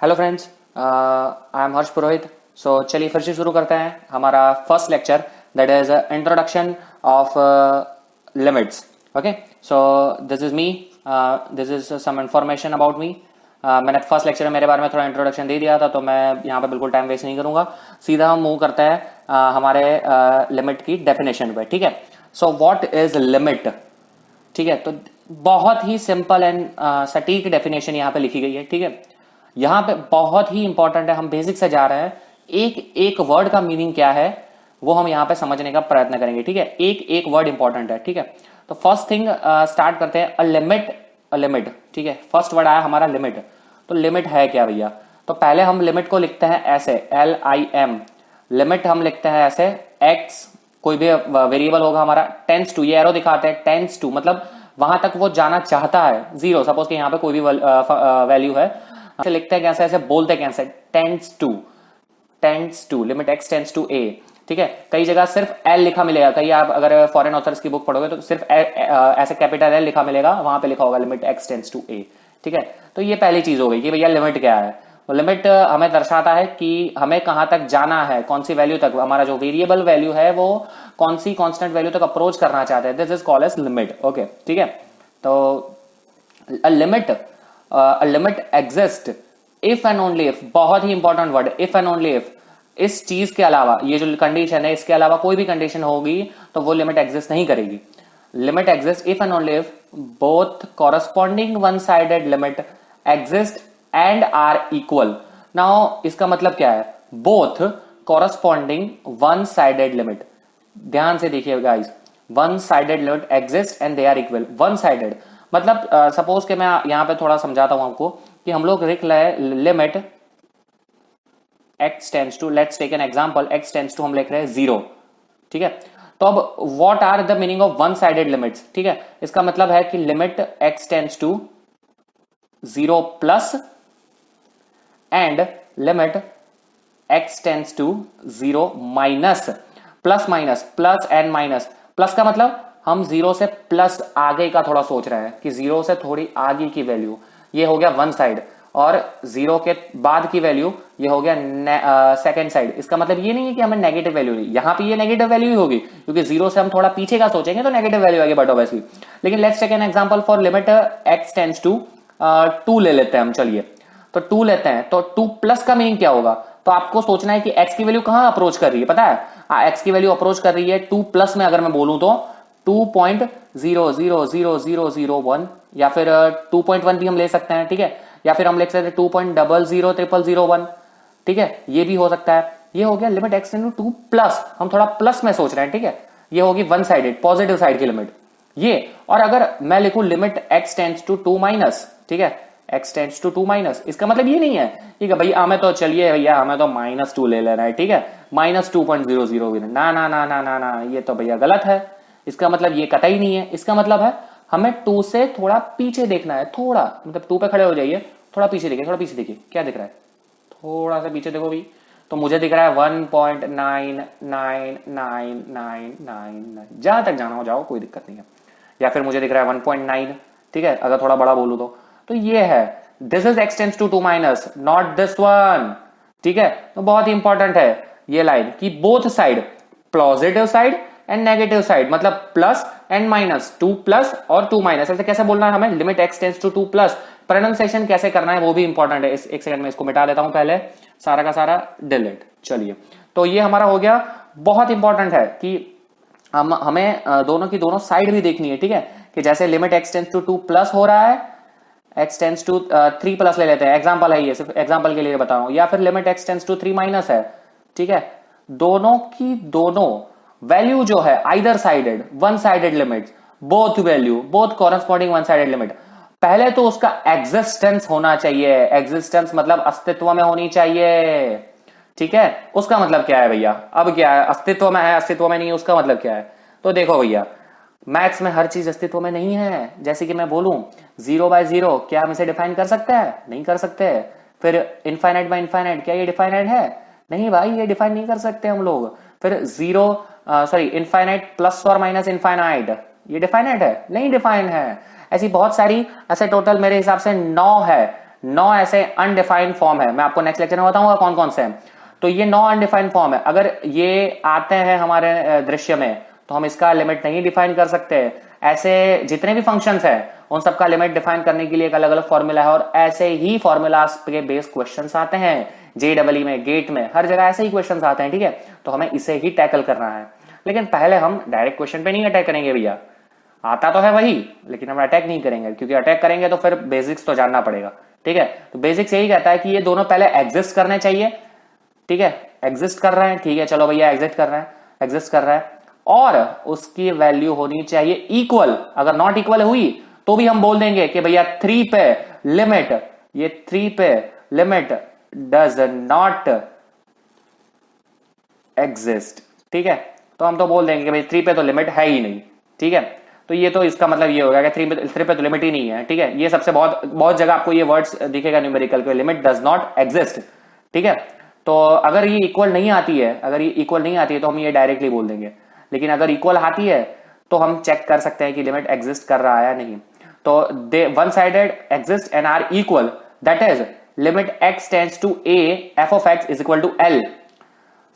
Hello friends, I am Harsh Purohit. So चलिए फिर से शुरू करते हैं हमारा first lecture, that is introduction of limits. Okay, so this is me, this is some information about me. मैंने फर्स्ट लेक्चर में मेरे बारे में थोड़ा इंट्रोडक्शन दे दिया था, तो मैं यहाँ पे बिल्कुल टाइम वेस्ट नहीं करूंगा, सीधा हम मूव करते हैं हमारे लिमिट की डेफिनेशन पे। ठीक है, सो व्हाट इज लिमिट? ठीक है, तो बहुत ही सिंपल एंड सटीक डेफिनेशन यहाँ पे लिखी गई है। ठीक है, यहां पे बहुत ही इंपॉर्टेंट है, हम बेसिक से जा रहे हैं। एक एक वर्ड का मीनिंग क्या है वो हम यहां पे समझने का प्रयत्न करेंगे। ठीक है, एक एक वर्ड इंपॉर्टेंट है। ठीक है, तो फर्स्ट थिंग स्टार्ट करते हैं, अ लिमिट। अ लिमिट, ठीक है, फर्स्ट वर्ड आया हमारा लिमिट। तो लिमिट है क्या भैया? तो पहले हम लिमिट को लिखते हैं ऐसे, LIM। लिमिट हम लिखते हैं ऐसे, एक्स कोई भी वेरिएबल होगा हमारा, टेंस टू, ये एरो दिखाते हैं, टेंस टू मतलब वहां तक वो जाना चाहता है, जीरो। सपोज कि यहां पे कोई भी वैल्यू है, लिखते हैं कैसे, ऐसे बोलते हैं कैसे, tends to, limit x tends to a. ठीक है, कई जगह सिर्फ एल लिखा मिलेगा, कई आप अगर फॉरेन ऑथर्स की बुक पढ़ोगे तो सिर्फ ऐसे कैपिटल एल लिखा मिलेगा, वहां पे लिखा होगा limit x tends to a. ठीक है, तो ये पहली चीज हो गई कि भैया लिमिट क्या है। तो लिमिट हमें दर्शाता है कि हमें कहां तक जाना है, कौन सी वैल्यू तक, हमारा जो वेरिएबल वैल्यू है वो कौन सी कांस्टेंट वैल्यू तक अप्रोच करना चाहते हैं। This is called as limit. Okay, ठीक है, तो limit exist if and only if, बहुत ही important word, if and only if, इस चीज के अलावा, ये जो कंडीशन है इसके अलावा कोई भी कंडीशन होगी तो वो लिमिट एग्जिस्ट नहीं करेगी। Limit exist if and only if both corresponding one sided limit exist and are equal. Now इसका मतलब क्या है? Both corresponding one sided limit, ध्यान से देखिए guys, one sided limit exist and they are equal. One sided मतलब suppose के मैं यहां पे थोड़ा समझाता हूं आपको कि हम लोग लिख रहे हैं limit x tends to, let's take an example, x tends to हम लिख रहे हैं 0। ठीक है, तो अब what are the meaning of one sided limits? ठीक है, इसका मतलब है कि limit x tends to 0 plus and limit x tends to 0 minus, plus minus, plus and minus. Plus का मतलब हम 0 से प्लस आगे का थोड़ा सोच रहे हैं कि 0 से थोड़ी आगे की वैल्यू, ये हो गया वन साइड, और 0 के बाद की वैल्यू ये हो गया सेकंड साइड। इसका मतलब ये नहीं है कि हमें नेगेटिव वैल्यू नहीं, यहां पे ये नेगेटिव वैल्यू ही होगी क्योंकि 0 से हम थोड़ा पीछे का सोचेंगे तो नेगेटिव वैल्यू आएगी, बट ऑब्वियसली। लेकिन let's take an example for limit x tends to 2 ले लेते हैं हम, चलिए तो 2 लेते हैं, तो 2 प्लस का मीनिंग क्या होगा? तो आपको सोचना है कि x की वैल्यू कहां अप्रोच कर रही है, पता है? x की वैल्यू अप्रोच कर रही है 2 प्लस में, अगर मैं बोलूं तो 2.0000001, या फिर 2.1 भी हम ले सकते हैं। ठीक है, या फिर हम लिख सकते हैं 2.0000001। ठीक है, ये भी हो सकता है। ये हो गया limit x tends to 2 plus, हम थोड़ा प्लस में सोच रहे हैं। ठीक है, ये होगी वन साइडेड, पॉजिटिव साइड की लिमिट ये। और अगर मैं लिखूं limit x tends to 2 minus, ठीक है, x टेंस टू 2 माइनस, इसका मतलब ये नहीं है ठीक है भैया हमें तो, चलिए भैया हमें तो -2 ले लेना है, ठीक है, -2.00 भी ना ना ना ना ना ना, ये तो भैया गलत है। इसका मतलब ये कतई नहीं है। इसका मतलब है हमें 2 से थोड़ा पीछे देखना है, थोड़ा मतलब 2 पे खड़े हो जाइए, थोड़ा पीछे देखिए, थोड़ा पीछे देखिए, क्या दिख रहा है? थोड़ा सा पीछे देखो भी, तो मुझे दिख रहा है 1.99999, जहां तक जाना हो जाओ, कोई दिक्कत नहीं है। या फिर मुझे दिख रहा है 1.9, ठीक है, अगर थोड़ा बड़ा बोलूं तो ये है, this is x tends to 2 minus, not this one. ठीक है, तो बहुत ही इंपॉर्टेंट है ये लाइन कि both side, positive side and negative side, मतलब प्लस एंड माइनस, 2 प्लस और 2 माइनस, ऐसे कैसे बोलना है हमें? Limit x tends to 2 plus. Pronunciation कैसे करना है वो भी इंपॉर्टेंट है। एक सेकंड में इसको मिटा देता हूं, पहले सारा का सारा डिलीट। चलिए, तो ये हमारा हो गया। बहुत इंपॉर्टेंट है कि हमें दोनों की दोनों साइड भी देखनी है। ठीक है, कि जैसे limit x tends to 2 plus हो रहा है, x टेंस टू 3 प्लस ले लेते हैं, एग्जांपल है ये, सिर्फ एग्जांपल के लिए बता रहा हूं, या फिर limit x tends to 3 minus है। ठीक है, दोनों की दोनों वैल्यू जो है either sided, one sided limit, both value, both corresponding one sided limit, पहले तो उसका एग्जिस्टेंस होना चाहिए। एग्जिस्टेंस मतलब अस्तित्व में होनी चाहिए। ठीक है, उसका मतलब क्या है भैया? अब क्या है, अस्तित्व में है, अस्तित्व में नहीं है, उसका मतलब क्या है? तो देखो भैया, मैथ्स में हर चीज अस्तित्व में नहीं है। जैसे कि मैं बोलूं 0/0, क्या हम इसे डिफाइन कर सकते हैं? नहीं कर सकते। फिर इनफाइनाइट बाय इनफाइनाइट, क्या ये डिफाइनाइट है? नहीं भाई, ये डिफाइन नहीं कर सकते हम लोग। फिर इनफाइनाइट प्लस और माइनस इनफाइनाइट, ये डिफाइनाइट है? नहीं डिफाइन है। ऐसी बहुत सारी, ऐसे टोटल मेरे हिसाब से 9 है 9 ऐसे अनडिफाइंड फॉर्म है, मैं आपको नेक्स्ट लेक्चर में बताऊंगा कौन कौन से हैं। तो ये 9 अनडिफाइंड फॉर्म है, अगर ये आते हैं हमारे दृश्य में तो हम इसका लिमिट नहीं डिफाइन कर सकते। ऐसे जितने भी फंक्शंस हैं उन सबका लिमिट डिफाइन करने के लिए एक अलग अलग फॉर्मूला है, और ऐसे ही फॉर्मूलाज के बेस क्वेश्चंस आते हैं जेईई में, गेट में, हर जगह ऐसे ही क्वेश्चंस आते हैं, ठीक है। तो हमें इसे ही टैकल करना है, लेकिन पहले हम डायरेक्ट क्वेश्चन पे नहीं अटैक करेंगे भैया, आता तो है वही, लेकिन हम अटैक नहीं करेंगे, क्योंकि अटैक करेंगे तो फिर बेसिक्स तो जानना पड़ेगा, ठीक है। तो बेसिक्स यही कहता है कि ये दोनों पहले एग्जिस्ट करने चाहिए, ठीक है। एग्जिस्ट कर रहे हैं, ठीक है, चलो भैया एग्जिस्ट कर रहे हैं, एग्जिस्ट कर रहा है, और उसकी वैल्यू होनी चाहिए इक्वल। अगर नॉट इक्वल हुई तो भी हम बोल देंगे कि भैया 3 पे लिमिट, ये 3 पे लिमिट डज नॉट एग्जिस्ट, ठीक है। तो हम तो बोल देंगे कि भाई 3 पे तो लिमिट है ही नहीं, ठीक है। तो ये तो इसका मतलब ये होगा कि 3 पे तो लिमिट ही नहीं है, ठीक है। ये सबसे बहुत जगह आपको ये वर्ड्स दिखेगा न्यूमेरिकल पे, लिमिट डज नॉट एग्जिस्ट, ठीक है। तो अगर ये इक्वल नहीं आती है, अगर ये इक्वल नहीं आती है तो हम ये डायरेक्टली बोल देंगे, लेकिन अगर इक्वल आती है तो हम चेक कर सकते हैं कि लिमिट एग्जिस्ट कर रहा है या नहीं। तो they one sided exist and are equal, that is limit x tends to a f of x is equal to l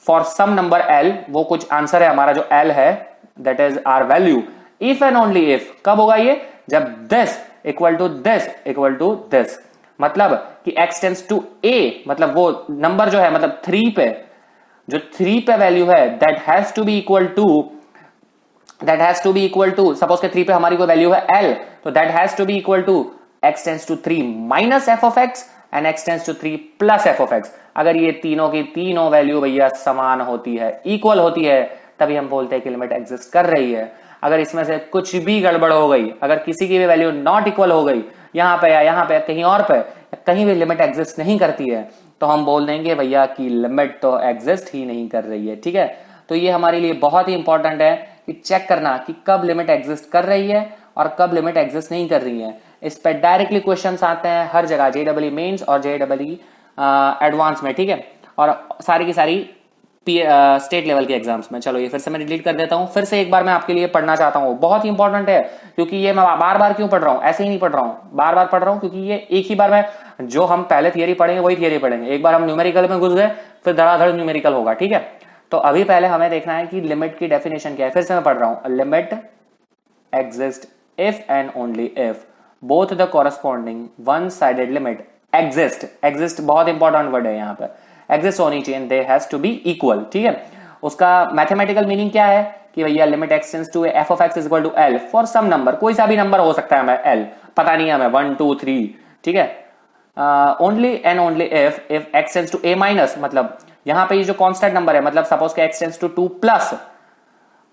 for some number l, वो कुछ आंसर है हमारा जो l है, that is our value, if and only if. कब होगा ये? जब this equal to this equal to this, मतलब कि x टेंड्स टू a, मतलब वो नंबर जो है, मतलब 3 पे, जो 3 पे वैल्यू है, that has to be equal to suppose के 3 पे हमारी कोई वैल्यू है l, तो that has to be equal to x tends to 3 minus f of x and x tends to 3 plus f of x। अगर ये तीनों की तीनों वैल्यू भैया समान होती है, इक्वल होती है, तभी हम बोलते हैं कि लिमिट एग्जिस्ट कर रही है। अगर इसमें से कुछ भी गड़बड़ हो गई, अगर किसी की भी वैल्यू नॉट इक्वल हो गई, यहां पे या यहां पे कहीं और पे, कहीं भी लिमिट एग्जिस्ट नहीं करती है, तो हम बोल देंगे भैया कि लिमिट तो एग्जिस्ट ही नहीं कर रही है, ठीक है। तो ये हमारे लिए बहुत ही इंपॉर्टेंट है कि चेक करना कि कब लिमिट एग्जिस्ट कर रही है और कब लिमिट एग्जिस्ट नहीं कर रही है। इस पर डायरेक्टली क्वेश्चंस आते हैं हर जगह, जेईई मेंस और जेईई एडवांस में, ठीक है, और सारी की सारी स्टेट लेवल के एग्जाम्स में। चलो ये फिर से मैं डिलीट कर देता हूं, फिर से एक बार मैं आपके लिए पढ़ना चाहता हूं, बहुत ही इंपॉर्टेंट है, क्योंकि ये मैं बार बार क्यों पढ़ रहा हूं, ऐसे ही नहीं पढ़ रहा हूं, बार बार पढ़ रहा हूं, क्योंकि ये एक ही बार में जो हम पहले थियरी पढ़ेंगे वही थियरी पढ़ेंगे। एक बार हम न्यूमेरिकल में घुस गए, फिर धड़ाधड़ न्यूमेरिकल होगा, ठीक है। तो अभी पहले हमें देखना है कि लिमिट की डेफिनेशन क्या है। फिर से मैं पढ़ रहा हूं, limit exist if and only if both the corresponding one sided limit exist, exist बहुत इंपॉर्टेंट वर्ड है यहाँ पे, एग्जिस्ट होनी चाहिए, they has to be equal, ठीक है। उसका मैथमेटिकल मीनिंग क्या है कि भैया limit x tends to f of x is equal to l for some number, कोई सा भी नंबर हो सकता है हमें l, पता नहीं है हमें 1 2 3, ठीक है। Only and only if x tends to a minus, मतलब यहां पे ये जो कांस्टेंट नंबर है, मतलब सपोज के x टेंड्स टू 2 प्लस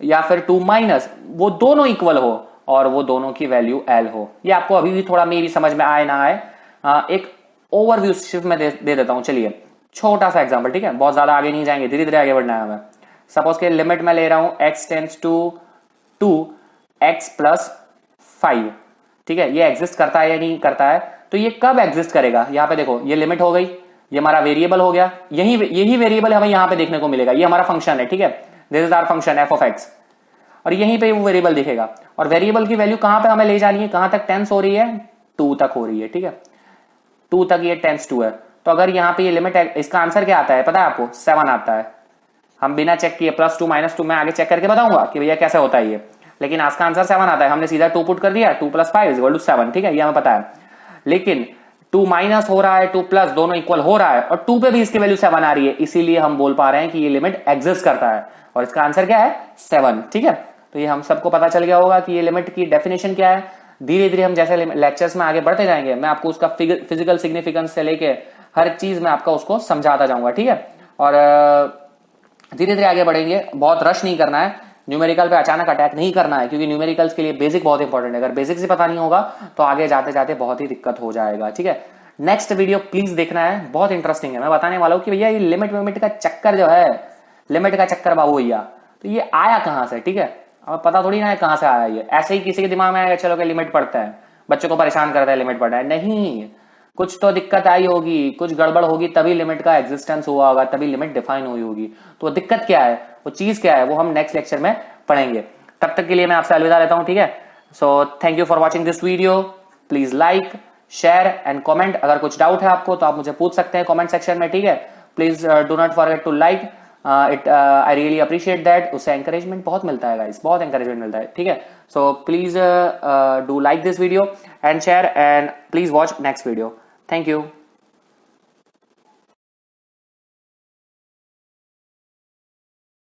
या फिर 2 माइनस, वो दोनों इक्वल हो और वो दोनों की वैल्यू l हो। ये आपको अभी भी थोड़ा मे भी समझ में आए ना आए, एक ओवरव्यू सिर्फ मैं दे देता हूं। चलिए छोटा सा एग्जांपल, ठीक है, बहुत ज्यादा आगे नहीं जाएंगे, धीरे धीरे आगे बढ़ना है हमें। सपोज के लिमिट में ले रहा हूं x tends to 2x plus 5, ठीक है, ये एग्जिस्ट करता है या नहीं करता है? तो ये कब एग्जिस्ट करेगा? यहां पे देखो, ये लिमिट हो गई, ये हमारा वेरिएबल हो गया, यही वेरिएबल हमें यहां पे देखने को मिलेगा, ये हमारा फंक्शन है, ठीक है, this is our function f of x, और यहीं पे वो वेरिएबल दिखेगा, और वेरिएबल की वैल्यू कहां पे हमें ले जानी है, कहां तक टेंस हो रही है, 2 तक हो रही है, ठीक है, 2 तक ये टेंस 2 है। तो अगर यहाँ पे ये लिमिट है, इसका आंसर क्या आता है पता है आपको? 7 आता है। हम बिना चेक किए +2 -2 मैं आगे चेक करके बताऊंगा कि भैया कैसे होता है ये, लेकिन आज का आंसर 7 आता है। हमने सीधा 2 पुट कर दिया, 2 + 5 = 7, ठीक है, ये हमें पता है। लेकिन 2 माइनस हो रहा है, 2 प्लस, दोनों इक्वल हो रहा है, और 2 पे भी इसकी वैल्यू 7 आ रही है, इसीलिए हम बोल पा रहे हैं कि ये लिमिट एग्जिस्ट करता है, और इसका आंसर क्या है? 7, ठीक है। तो ये हम सबको पता चल गया होगा कि ये लिमिट की डेफिनेशन क्या है। धीरे धीरे हम जैसे लेक्चर्स में आगे बढ़ते जाएंगे, मैं आपको उसका फिजिकल सिग्निफिकेंस से लेके हर चीज में आपका उसको समझाता जाऊंगा, ठीक है। और धीरे धीरे आगे बढ़ेंगे, बहुत रश नहीं करना है, न्यूमेरिकल पे अचानक अटैक नहीं करना है, क्योंकि न्यूमेरिकल्स के लिए बेसिक बहुत इंपॉर्टेंट है। अगर बेसिक से पता नहीं होगा तो आगे जाते जाते बहुत ही दिक्कत हो जाएगा, ठीक है। नेक्स्ट वीडियो प्लीज देखना है, बहुत इंटरेस्टिंग है। मैं बताने वाला हूं कि भैया ये लिमिट का चक्कर जो है, लिमिट का चक्कर बाबू भैया, तो ये आया कहां से, ठीक है। अब पता थोड़ी ना है कहां से आया ये, ऐसे ही किसी के दिमाग में आएगा चलो कि लिमिट पढ़ता है, बच्चों को परेशान करता है लिमिट पढ़ा है, नहीं, कुछ तो दिक्कत आई होगी, कुछ गड़बड़ होगी, तभी लिमिट का एग्जिस्टेंस हुआ होगा, तभी लिमिट डिफाइन हुई होगी। तो दिक्कत क्या है, वो चीज क्या है, वो हम नेक्स्ट लेक्चर में पढ़ेंगे। तब तक के लिए मैं आपसे अलविदा लेता हूं, ठीक है। So thank you for watching this video, please like, share and comment. अगर कुछ डाउट है आपको तो आप मुझे पूछ सकते हैं कमेंट सेक्शन में, ठीक है। Please do not forget to like it, I really appreciate that. उससे एंकरेजमेंट बहुत मिलता है गाइस, बहुत एंकरेजमेंट मिलता है, ठीक है। So please do like this video and share and please watch next video. Thank you.